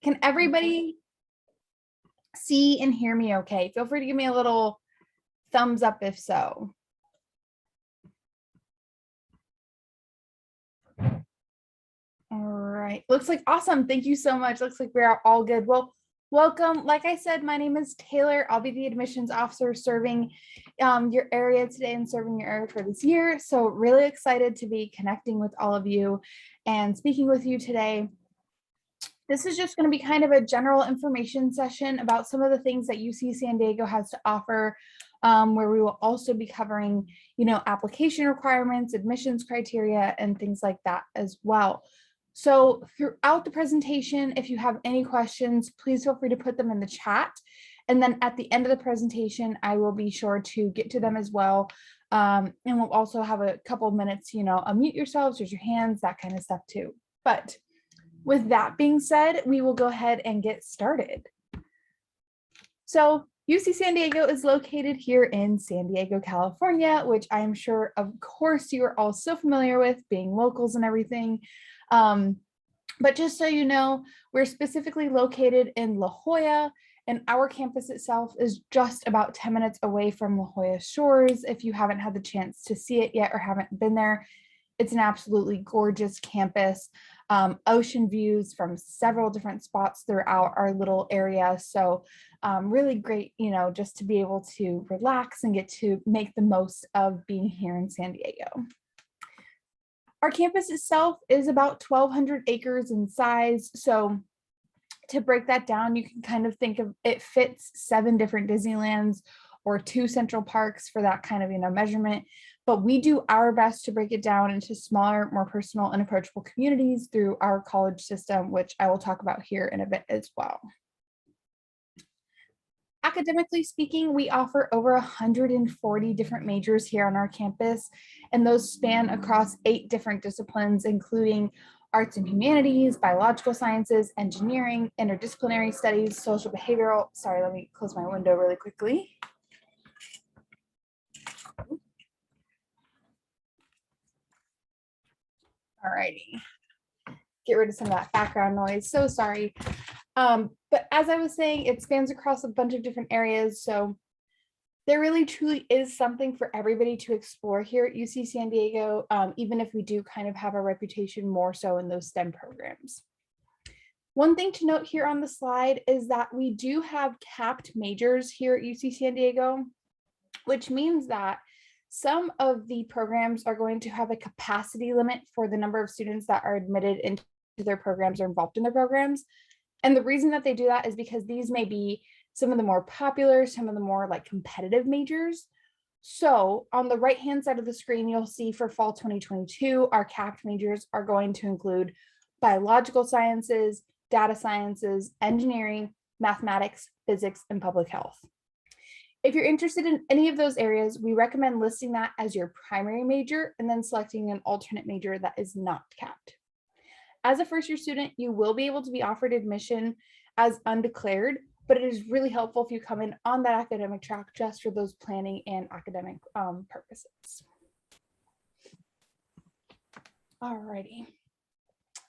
Can everybody see and hear me okay? Feel free to give me a little thumbs up if so. All right, looks like awesome. Thank you so much. Looks like we're all good. Well, welcome. Like I said, my name is Taylor. I'll be the admissions officer serving your area today and serving your area for this year. So really excited to be connecting with all of you and speaking with you today. This is just going to be kind of a general information session about some of the things that UC San Diego has to offer, where we will also be covering, application requirements, admissions criteria, and things like that as well. So throughout the presentation, if you have any questions, please feel free to put them in the chat. And then at the end of the presentation, I will be sure to get to them as well. And we'll also have a couple of minutes, unmute yourselves, raise your hands, that kind of stuff too. But with that being said, we will go ahead and get started. So UC San Diego is located here in San Diego, California, which I am sure, of course, you are all so familiar with, being locals and everything. But just so you know, we're specifically located in La Jolla, and our campus itself is just about 10 minutes away from La Jolla Shores. If you haven't had the chance to see it yet or haven't been there, it's an absolutely gorgeous campus. Ocean views from several different spots throughout our little area. So really great, just to be able to relax and get to make the most of being here in San Diego. Our campus itself is about 1,200 acres in size. So to break that down, you can kind of think of it fits 7 different Disneylands or 2 central parks for that kind of, measurement. But we do our best to break it down into smaller, more personal and approachable communities through our college system, which I will talk about here in a bit as well. Academically speaking, we offer over 140 different majors here on our campus, and those span across 8 different disciplines, including arts and humanities, biological sciences, engineering, interdisciplinary studies, social behavioral. Sorry, let me close my window really quickly. All righty, get rid of some of that background noise. So sorry. But as I was saying, it spans across a bunch of different areas. So there really truly is something for everybody to explore here at UC San Diego, even if we do kind of have a reputation more so in those STEM programs. One thing to note here on the slide is that we do have capped majors here at UC San Diego, which means that some of the programs are going to have a capacity limit for the number of students that are admitted into their programs or involved in their programs. And the reason that they do that is because these may be some of the more popular, some of the more competitive majors. So on the right-hand side of the screen, you'll see for fall 2022, our capped majors are going to include biological sciences, data sciences, engineering, mathematics, physics, and public health. If you're interested in any of those areas, we recommend listing that as your primary major and then selecting an alternate major that is not capped. As a first-year student, you will be able to be offered admission as undeclared, but it is really helpful if you come in on that academic track just for those planning and academic purposes. All righty.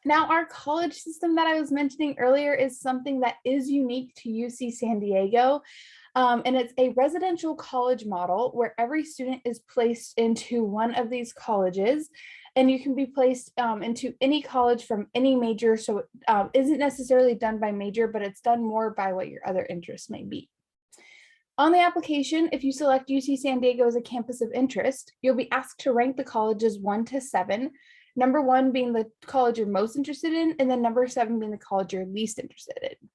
Now, our college system that I was mentioning earlier is something that is unique to UC San Diego, and it's a residential college model where every student is placed into one of these colleges, and you can be placed into any college from any major. So it isn't necessarily done by major, but it's done more by what your other interests may be. On the application, if you select UC San Diego as a campus of interest, you'll be asked to rank the colleges 1 to 7, number 1 being the college you're most interested in, and then number 7 being the college you're least interested in.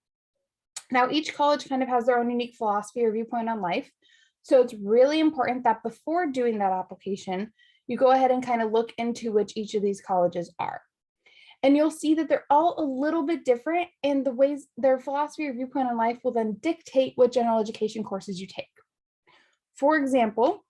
Now, each college kind of has their own unique philosophy or viewpoint on life. So it's really important that before doing that application, you go ahead and kind of look into which each of these colleges are. And you'll see that they're all a little bit different, and the ways their philosophy or viewpoint on life will then dictate what general education courses you take. For example,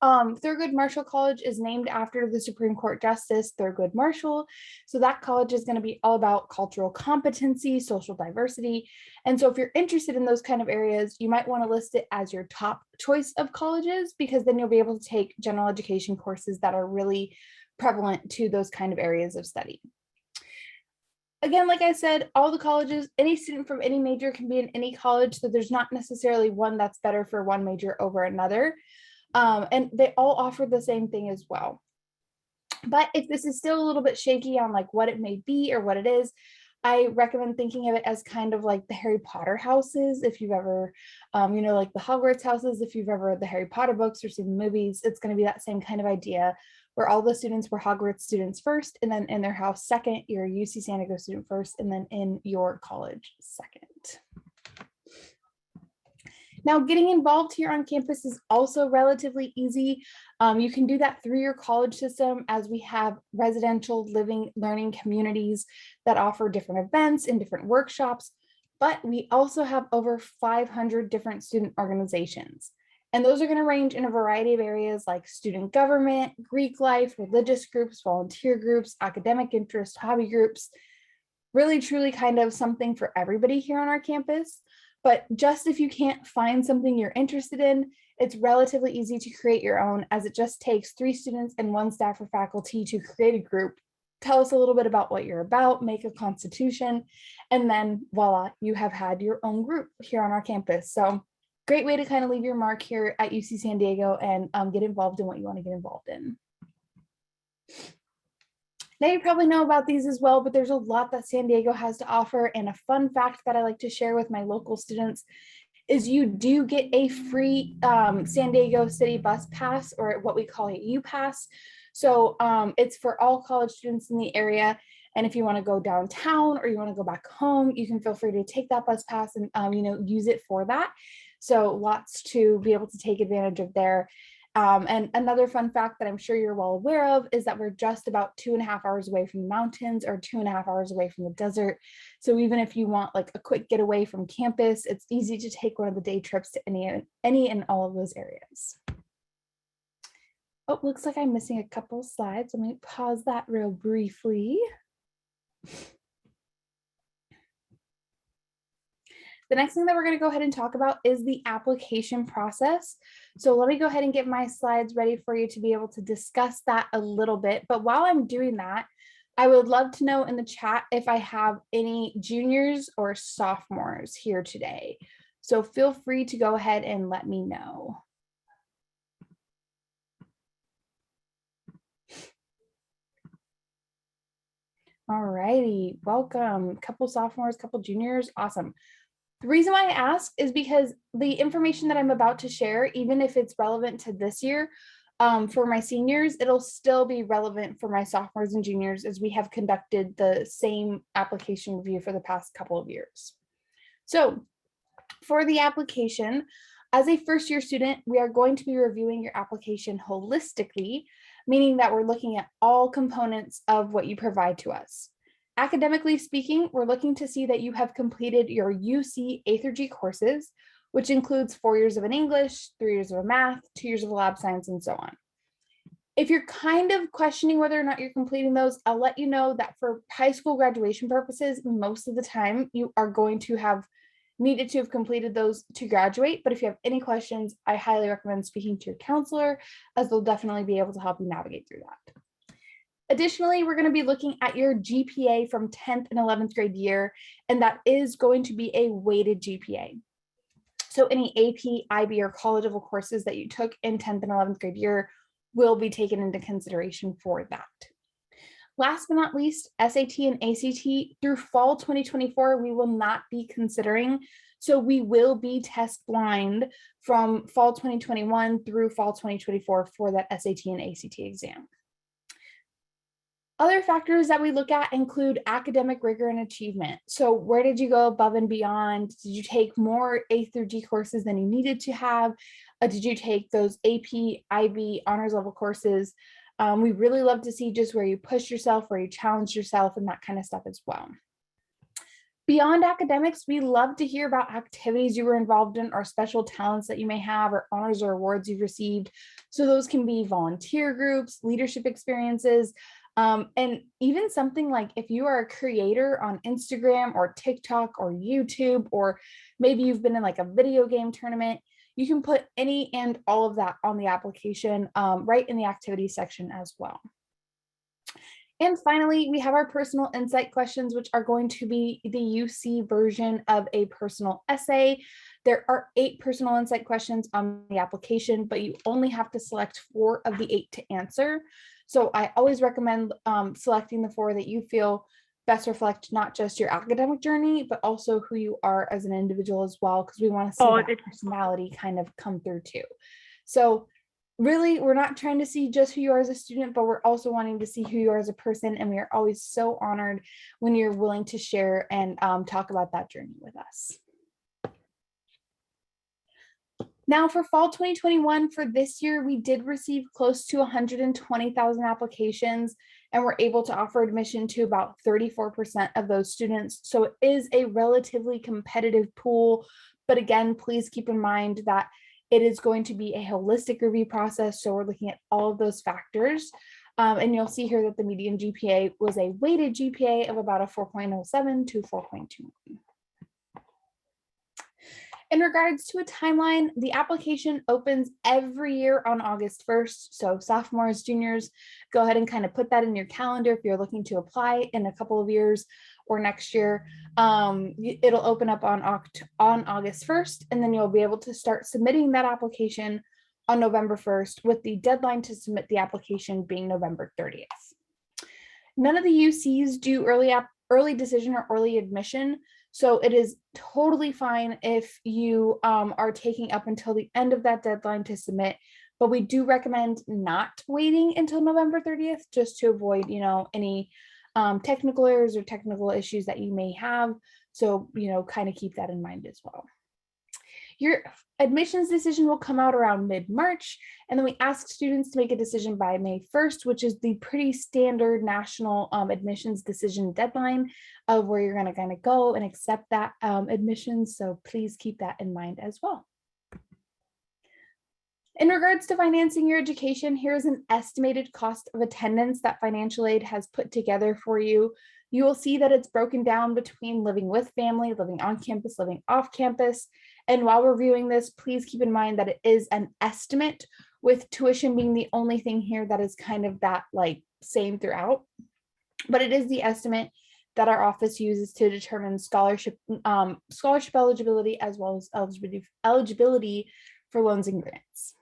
Thurgood Marshall College is named after the Supreme Court Justice Thurgood Marshall. So that college is going to be all about cultural competency, social diversity. And so if you're interested in those kind of areas, you might want to list it as your top choice of colleges, because then you'll be able to take general education courses that are really prevalent to those kind of areas of study. Again, like I said, all the colleges, any student from any major can be in any college, so there's not necessarily one that's better for one major over another. And they all offer the same thing as well. But if this is still a little bit shaky on like what it may be or what it is, I recommend thinking of it as kind of like the Harry Potter houses. If you've ever, like the Hogwarts houses, if you've ever read the Harry Potter books or seen the movies, it's going to be that same kind of idea where all the students were Hogwarts students first, and then in their house second, you're a UC San Diego student first, and then in your college second. Now, getting involved here on campus is also relatively easy. You can do that through your college system, as we have residential living learning communities that offer different events and different workshops, but we also have over 500 different student organizations. And those are going to range in a variety of areas like student government, Greek life, religious groups, volunteer groups, academic interest, hobby groups, really truly kind of something for everybody here on our campus. But just if you can't find something you're interested in, it's relatively easy to create your own, as it just takes 3 students and 1 staff or faculty to create a group, tell us a little bit about what you're about, make a constitution, and then voila, you have had your own group here on our campus. So great way to kind of leave your mark here at UC San Diego and get involved in what you want to get involved in. Now you probably know about these as well, but there's a lot that San Diego has to offer. And a fun fact that I like to share with my local students is you do get a free San Diego City bus pass, or what we call a U-Pass. So it's for all college students in the area. And if you want to go downtown or you want to go back home, you can feel free to take that bus pass and use it for that. So lots to be able to take advantage of there. And another fun fact that I'm sure you're well aware of is that we're just about 2.5 hours away from the mountains, or 2.5 hours away from the desert. So even if you want like a quick getaway from campus, it's easy to take one of the day trips to any and all of those areas. Oh, looks like I'm missing a couple slides. Let me pause that real briefly. The next thing that we're going to go ahead and talk about is the application process. So let me go ahead and get my slides ready for you to be able to discuss that a little bit. But while I'm doing that, I would love to know in the chat if I have any juniors or sophomores here today. So feel free to go ahead and let me know. All righty, welcome. Couple sophomores, couple juniors, awesome. The reason why I ask is because the information that I'm about to share, even if it's relevant to this year, for my seniors, it'll still be relevant for my sophomores and juniors, as we have conducted the same application review for the past couple of years. So for the application, as a first-year student, we are going to be reviewing your application holistically, meaning that we're looking at all components of what you provide to us. Academically speaking, we're looking to see that you have completed your UC A through G courses, which includes 4 years of an English, 3 years of a math, 2 years of a lab science, and so on. If you're kind of questioning whether or not you're completing those, I'll let you know that for high school graduation purposes, most of the time you are going to have needed to have completed those to graduate. But if you have any questions, I highly recommend speaking to your counselor, as they'll definitely be able to help you navigate through that. Additionally, we're going to be looking at your GPA from 10th and 11th grade year, and that is going to be a weighted GPA. So any AP, IB, or college level courses that you took in 10th and 11th grade year will be taken into consideration for that. Last but not least, SAT and ACT through fall 2024, we will not be considering. So we will be test blind from fall 2021 through fall 2024 for that SAT and ACT exam. Other factors that we look at include academic rigor and achievement. So where did you go above and beyond? Did you take more A through G courses than you needed to have? Did you take those AP, IB, honors level courses? We really love to see just where you pushed yourself, where you challenged yourself, and that kind of stuff as well. Beyond academics, we love to hear about activities you were involved in, or special talents that you may have, or honors or awards you've received. So those can be volunteer groups, leadership experiences, and even something like if you are a creator on Instagram or TikTok or YouTube, or maybe you've been in like a video game tournament, you can put any and all of that on the application right in the activity section as well. And finally, we have our personal insight questions, which are going to be the UC version of a personal essay. There are 8 personal insight questions on the application, but you only have to select 4 of the 8 to answer. So I always recommend selecting the 4 that you feel best reflect not just your academic journey, but also who you are as an individual as well, because we want to see that personality kind of come through too. So really, we're not trying to see just who you are as a student, but we're also wanting to see who you are as a person. And we are always so honored when you're willing to share and talk about that journey with us. Now for fall 2021, for this year, we did receive close to 120,000 applications, and we're able to offer admission to about 34% of those students. So it is a relatively competitive pool. But again, please keep in mind that it is going to be a holistic review process. So we're looking at all of those factors. And you'll see here that the median GPA was a weighted GPA of about a 4.07 to 4.2. In regards to a timeline, the application opens every year on August 1st. So sophomores, juniors, go ahead and kind of put that in your calendar if you're looking to apply in a couple of years or next year. It'll open up on August 1st, and then you'll be able to start submitting that application on November 1st, with the deadline to submit the application being November 30th. None of the UCs do early decision or early admission. So it is totally fine if you are taking up until the end of that deadline to submit, but we do recommend not waiting until November 30th just to avoid, any technical errors or technical issues that you may have. So, kind of keep that in mind as well. Your admissions decision will come out around mid-March, and then we ask students to make a decision by May 1st, which is the pretty standard national admissions decision deadline of where you're going to kind of go and accept that admissions. So please keep that in mind as well. In regards to financing your education, here's an estimated cost of attendance that financial aid has put together for you. You will see that it's broken down between living with family, living on campus, living off campus. And while reviewing this, please keep in mind that it is an estimate, with tuition being the only thing here that is kind of that same throughout. But it is the estimate that our office uses to determine scholarship eligibility, as well as eligibility for loans and grants.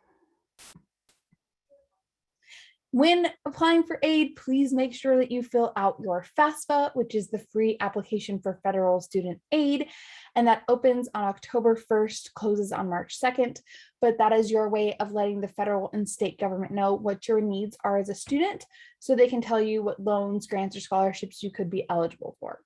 When applying for aid, please make sure that you fill out your FAFSA, which is the free application for federal student aid, and that opens on October 1st, closes on March 2nd, but that is your way of letting the federal and state government know what your needs are as a student, so they can tell you what loans, grants, or scholarships you could be eligible for.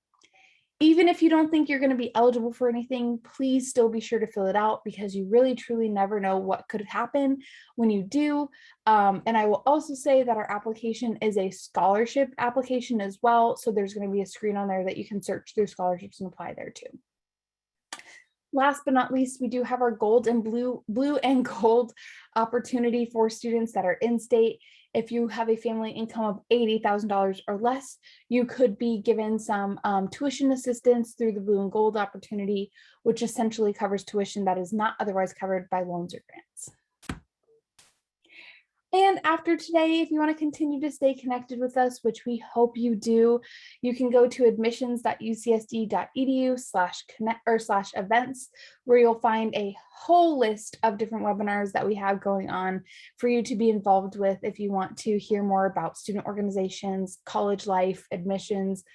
Even if you don't think you're going to be eligible for anything, please still be sure to fill it out, because you really truly never know what could happen when you do. And I will also say that our application is a scholarship application as well. So there's going to be a screen on there that you can search through scholarships and apply there too. Last but not least, we do have our gold and blue and gold opportunity for students that are in state. If you have a family income of $80,000 or less, you could be given some tuition assistance through the blue and gold opportunity, which essentially covers tuition that is not otherwise covered by loans or grants. And after today, if you want to continue to stay connected with us, which we hope you do, you can go to admissions.ucsd.edu/connect/events, where you'll find a whole list of different webinars that we have going on for you to be involved with if you want to hear more about student organizations, college life, admissions,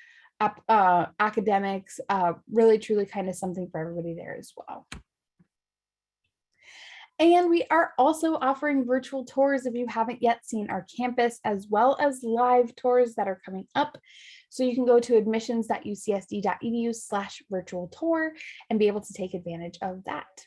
academics, really truly kind of something for everybody there as well. And we are also offering virtual tours if you haven't yet seen our campus, as well as live tours that are coming up. So you can go to admissions.ucsd.edu/virtual tour and be able to take advantage of that.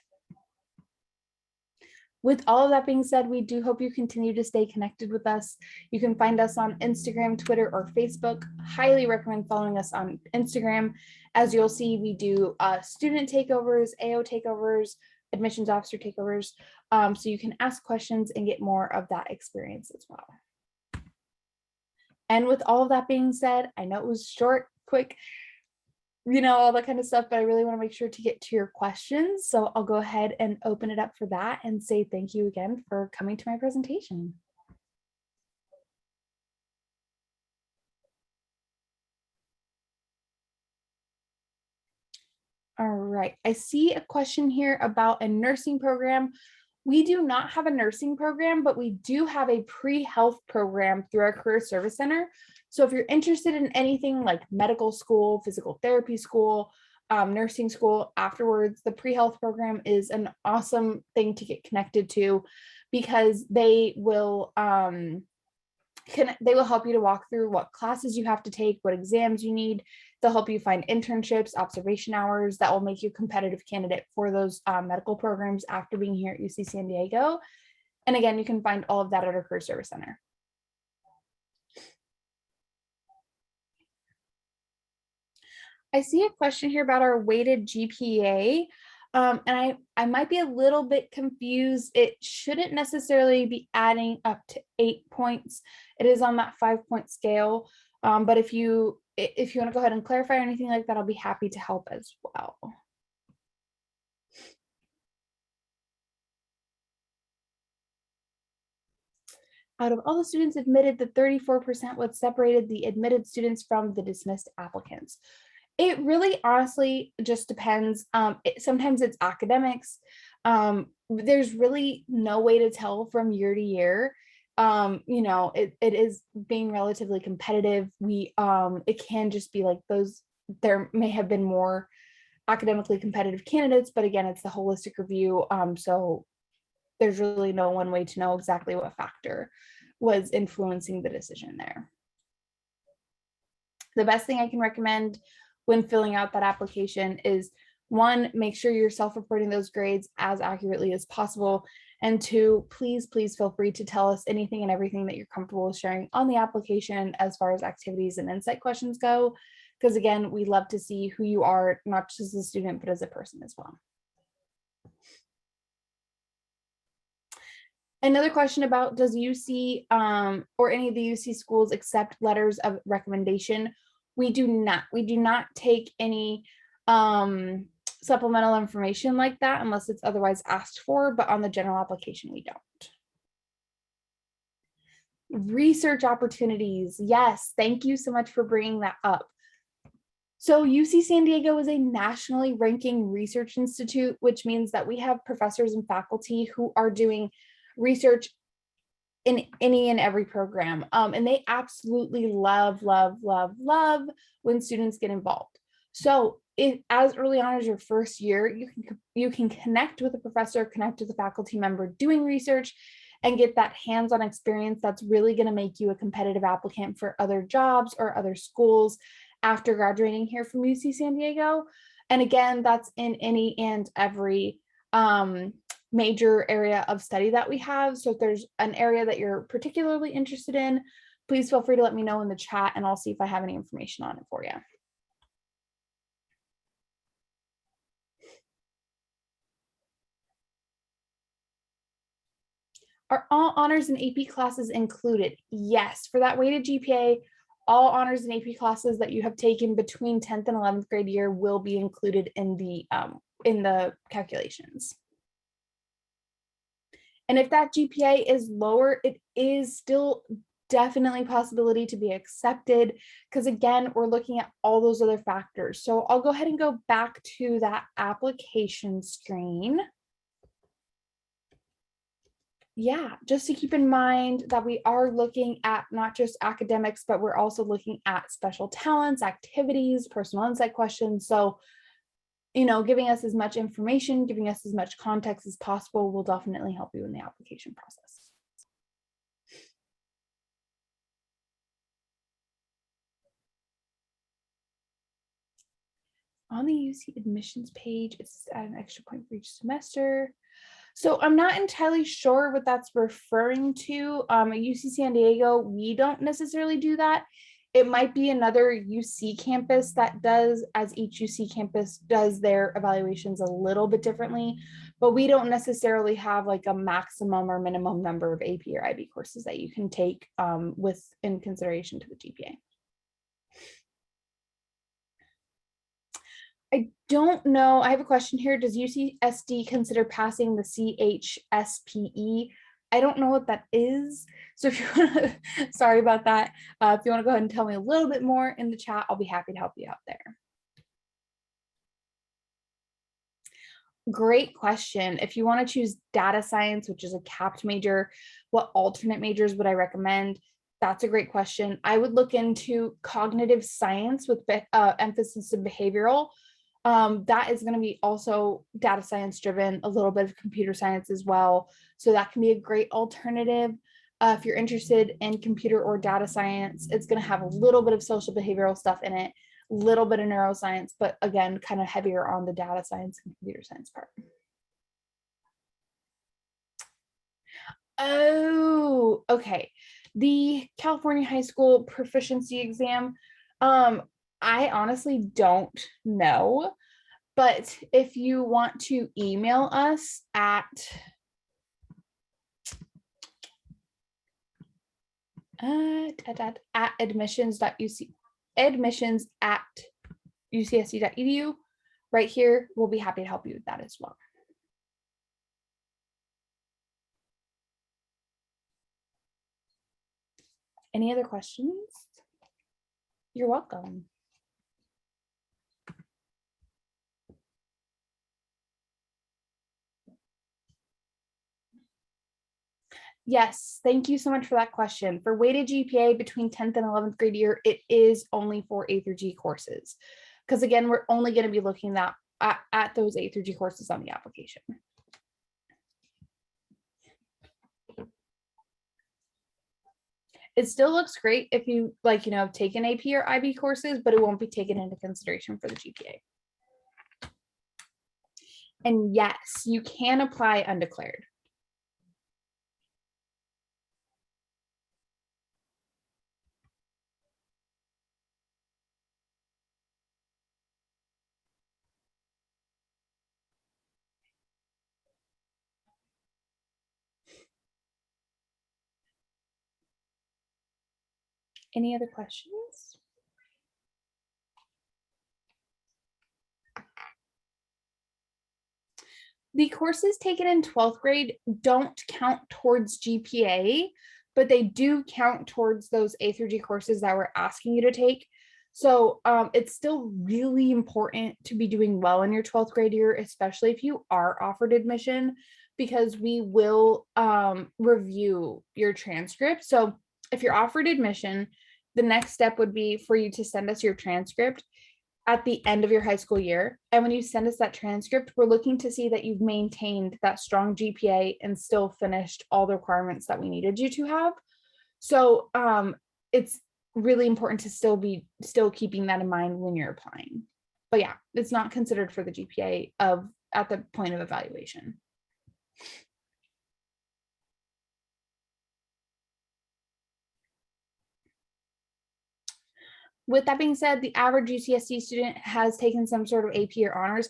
With all of that being said, we do hope you continue to stay connected with us. You can find us on Instagram, Twitter, or Facebook. Highly recommend following us on Instagram. As you'll see, we do student takeovers, AO takeovers, admissions officer takeovers, so you can ask questions and get more of that experience as well. And with all of that being said, I know it was short, quick, all that kind of stuff, but I really want to make sure to get to your questions. So I'll go ahead and open it up for that and say thank you again for coming to my presentation. All right, I see a question here about a nursing program. We do not have a nursing program, but we do have a pre-health program through our Career Service Center. So if you're interested in anything like medical school, physical therapy school, nursing school afterwards, the pre-health program is an awesome thing to get connected to because they will help you to walk through what classes you have to take, what exams you need. They'll help you find internships, observation hours that will make you a competitive candidate for those medical programs after being here at UC San Diego. And again, you can find all of that at our Career Service Center. I see a question here about our weighted GPA. And I might be a little bit confused. It shouldn't necessarily be adding up to 8 points. It is on that 5-point scale. But if you want to go ahead and clarify or anything like that, I'll be happy to help as well. Out of all the students admitted, the 34% what separated the admitted students from the dismissed applicants. It really honestly just depends. Sometimes it's academics. There's really no way to tell from year to year. It is being relatively competitive. It can just be like there may have been more academically competitive candidates, but again, it's the holistic review. So there's really no one way to know exactly what factor was influencing the decision there. The best thing I can recommend when filling out that application is, one, make sure you're self-reporting those grades as accurately as possible. And two, please feel free to tell us anything and everything that you're comfortable with sharing on the application as far as activities and insight questions go. Because again, we love to see who you are, not just as a student, but as a person as well. Another question about, does UC or any of the UC schools accept letters of recommendation? We do not take any supplemental information like that unless it's otherwise asked for, but on the general application, we don't. Research opportunities. Yes, thank you so much for bringing that up. So UC San Diego is a nationally ranking research institute, which means that we have professors and faculty who are doing research in any and every program. And they absolutely love when students get involved. So as early on as your first year, you can connect with a professor, connect with a faculty member doing research, and get that hands-on experience that's really going to make you a competitive applicant for other jobs or other schools after graduating here from UC San Diego. And again, that's in any and every major area of study that we have. So if there's an area that you're particularly interested in, please feel free to let me know in the chat and I'll see if I have any information on it for you. Are all honors and AP classes included? Yes, for that weighted GPA, all honors and AP classes that you have taken between 10th and 11th grade year will be included in the calculations. And if that GPA is lower, it is still definitely a possibility to be accepted, because again, we're looking at all those other factors. So I'll go ahead and go back to that application screen. Yeah, just to keep in mind that we are looking at not just academics, but we're also looking at special talents, activities, personal insight questions. So, giving us as much information, giving us as much context as possible will definitely help you in the application process. On the UC admissions page, it's at an extra point for each semester. So I'm not entirely sure what that's referring to. At UC San Diego, we don't necessarily do that. It might be another UC campus that does, as each UC campus does their evaluations a little bit differently, but we don't necessarily have like a maximum or minimum number of AP or IB courses that you can take in consideration to the GPA. I don't know. I have a question here. Does UCSD consider passing the CHSPE? I don't know what that is. So if you want to, sorry about that. If you want to go ahead and tell me a little bit more in the chat, I'll be happy to help you out there. Great question. If you want to choose data science, which is a capped major, what alternate majors would I recommend? That's a great question. I would look into cognitive science with emphasis in behavioral. That is going to be also data science driven, a little bit of computer science as well. So that can be a great alternative. If you're interested in computer or data science, it's going to have a little bit of social behavioral stuff in it, little bit of neuroscience, but again, kind of heavier on the data science and computer science part. Oh, okay. The California high school proficiency exam. Um, I honestly don't know, but if you want to email us at admissions at ucsd.edu, right here, we'll be happy to help you with that as well. Any other questions? You're welcome. Yes, thank you so much for that question. For weighted GPA between 10th and 11th grade year, it is only for A through G courses. Because again, we're only going to be looking at those A through G courses on the application. It still looks great if you take an AP or IB courses, but it won't be taken into consideration for the GPA. And yes, you can apply undeclared. Any other questions? The courses taken in 12th grade don't count towards GPA, but they do count towards those A through G courses that we're asking you to take. So it's still really important to be doing well in your 12th grade year, especially if you are offered admission, because we will review your transcript. So if you're offered admission, the next step would be for you to send us your transcript at the end of your high school year. And when you send us that transcript, we're looking to see that you've maintained that strong GPA and still finished all the requirements that we needed you to have. So it's really important to still keeping that in mind when you're applying. But yeah, it's not considered for the GPA at the point of evaluation. With that being said, the average UCSD student has taken some sort of AP or honors.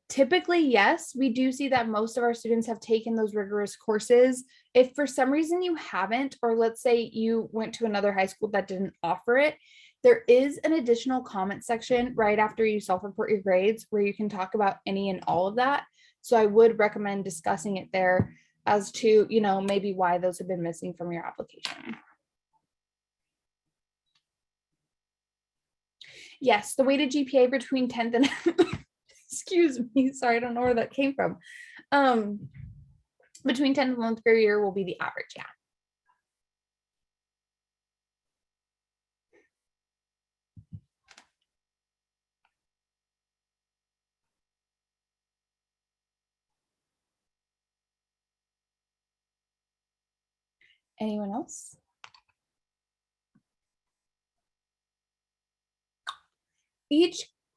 Typically, yes, we do see that most of our students have taken those rigorous courses. If for some reason you haven't, or let's say you went to another high school that didn't offer it, there is an additional comment section right after you self-report your grades where you can talk about any and all of that. So I would recommend discussing it there as to, maybe why those have been missing from your application. Yes, the weighted GPA between 10th and excuse me, sorry, I don't know where that came from. Between 10th and 11th grade year will be the average, yeah. Anyone else?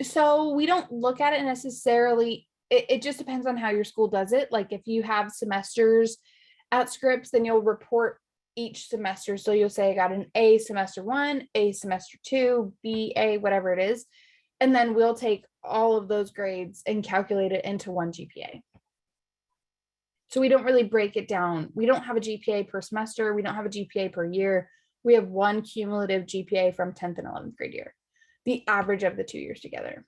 So we don't look at it necessarily. It just depends on how your school does it. Like if you have semesters at Scripps, then you'll report each semester. So you'll say I got an A semester 1, A semester 2, B, A, whatever it is. And then we'll take all of those grades and calculate it into one GPA. So we don't really break it down. We don't have a GPA per semester. We don't have a GPA per year. We have one cumulative GPA from 10th and 11th grade year, the average of the 2 years together.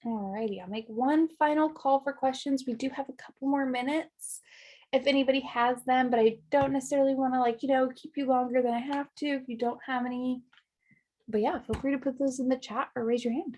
All righty, I'll make one final call for questions. We do have a couple more minutes if anybody has them, but I don't necessarily want to keep you longer than I have to if you don't have any. But yeah, feel free to put those in the chat or raise your hand.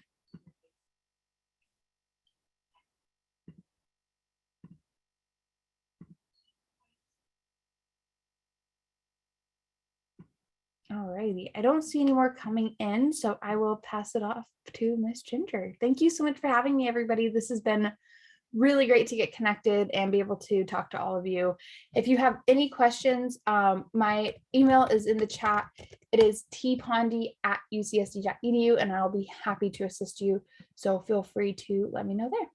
All righty, I don't see any more coming in, so I will pass it off to Miss Ginger. Thank you so much for having me, everybody. This has been really great to get connected and be able to talk to all of you. If you have any questions, my email is in the chat. It is tpondy@ucsd.edu, and I'll be happy to assist you. So feel free to let me know there.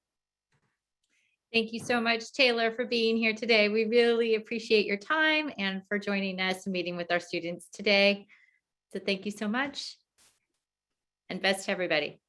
Thank you so much, Taylor, for being here today. We really appreciate your time and for joining us and meeting with our students today. So thank you so much, and best to everybody.